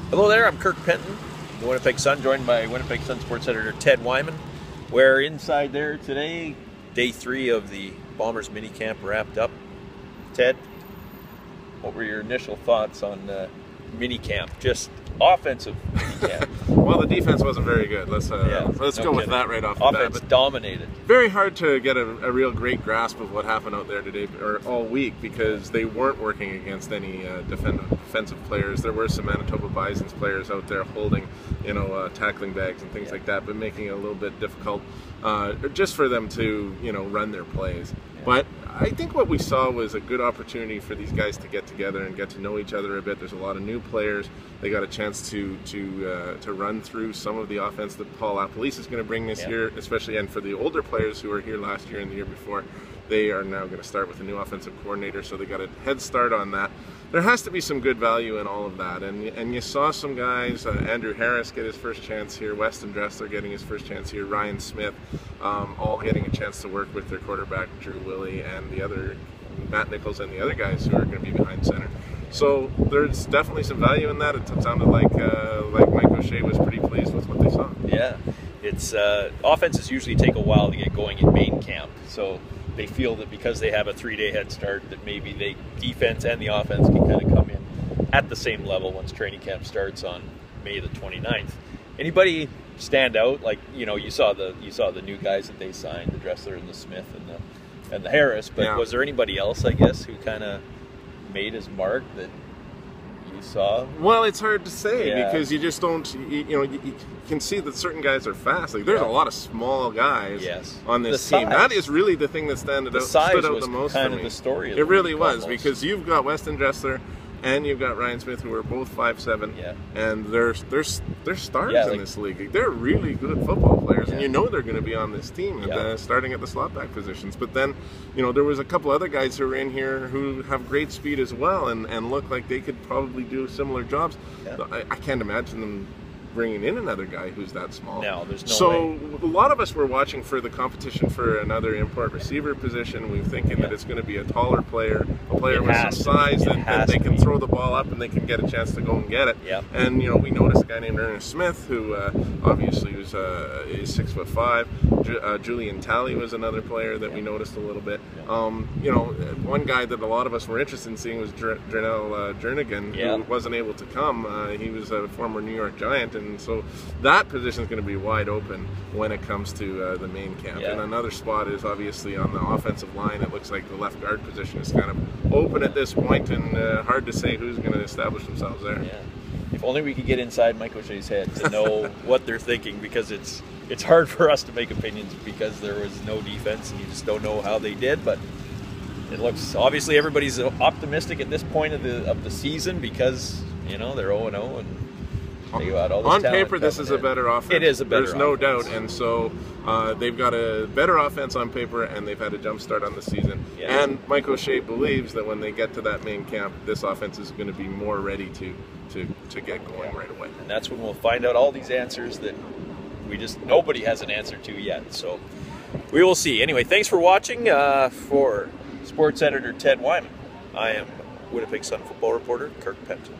Hello there, I'm Kirk Penton, the Winnipeg Sun, joined by Winnipeg Sun sports editor Ted Wyman. We're inside there today, day 3 of the Bombers minicamp wrapped up. Ted, what were your initial thoughts on minicamp? Just offensive minicamp. Well, the defense wasn't very good. Let's go with that right off the bat. Offense dominated. Very hard to get a real great grasp of what happened out there today, or all week, because they weren't working against any defensive players. There were some Manitoba Bison's players out there holding, tackling bags and things like that, but making it a little bit difficult just for them to, run their plays. Yeah. But I think what we saw was a good opportunity for these guys to get together and get to know each other a bit. There's a lot of new players. They got a chance to run through some of the offense that Paul Apolice is going to bring this year, especially, and for the older players who were here last year and the year before, they are now going to start with a new offensive coordinator, so they got a head start on that. There has to be some good value in all of that, and you saw some guys, Andrew Harris get his first chance here, Weston Dressler getting his first chance here, Ryan Smith, all getting a chance to work with their quarterback, Drew Willie, and the other, Matt Nichols, and the other guys who are going to be behind center. So there's definitely some value in that. It sounded like Mike O'Shea was pretty pleased with what they saw. Yeah, it's offenses usually take a while to get going in main camp, so they feel that because they have a 3-day head start that maybe the defense and the offense can kind of come in at the same level once training camp starts on May the 29th. Anybody stand out? Like, you saw the new guys that they signed, the Dressler and the Smith and the Harris, but was there anybody else, I guess, who kind of made his mark that you saw? Well, it's hard to say because you just don't, you can see that certain guys are fast. Like, there's a lot of small guys on this team. That is really the thing that stood out the most for me. Kind of the story. It really was, because you've got Weston Dressler and you've got Ryan Smith, who are both 5'7", and they're stars in this league. They're really good football players, and they're going to be on this team, starting at the slot back positions. But then, there was a couple other guys who are in here who have great speed as well, and look like they could probably do similar jobs. I can't imagine them bringing in another guy who's that small. No, there's no way. A lot of us were watching for the competition for another import receiver position. We were thinking that it's going to be a taller player, a player with some size that they can throw the ball up and they can get a chance to go and get it. And we noticed a guy named Ernest Smith, who obviously is 6'5". Julian Talley was another player that we noticed a little bit. One guy that a lot of us were interested in seeing was Drenell Jernigan, who wasn't able to come. He was a former New York Giant, and so that position is going to be wide open when it comes to the main camp. And another spot is obviously on the offensive line. It looks like the left guard position is kind of open at this point, and hard to say who's going to establish themselves there. If only we could get inside Mike O'Shea's head to know what they're thinking, because it's hard for us to make opinions because there was no defense and you just don't know how they did. But it looks, obviously everybody's optimistic at this point of the season because they're 0-0 and they got all this on paper this is a better offense. It is a better offense. There's no doubt, and so they've got a better offense on paper, and they've had a jump start on the season. And Mike O'Shea believes that when they get to that main camp, this offense is going to be more ready to get going right away. And that's when we'll find out all these answers that nobody has an answer to yet. So we will see. Anyway, thanks for watching. For sports editor Ted Wyman, I am Winnipeg Sun football reporter Kirk Penton.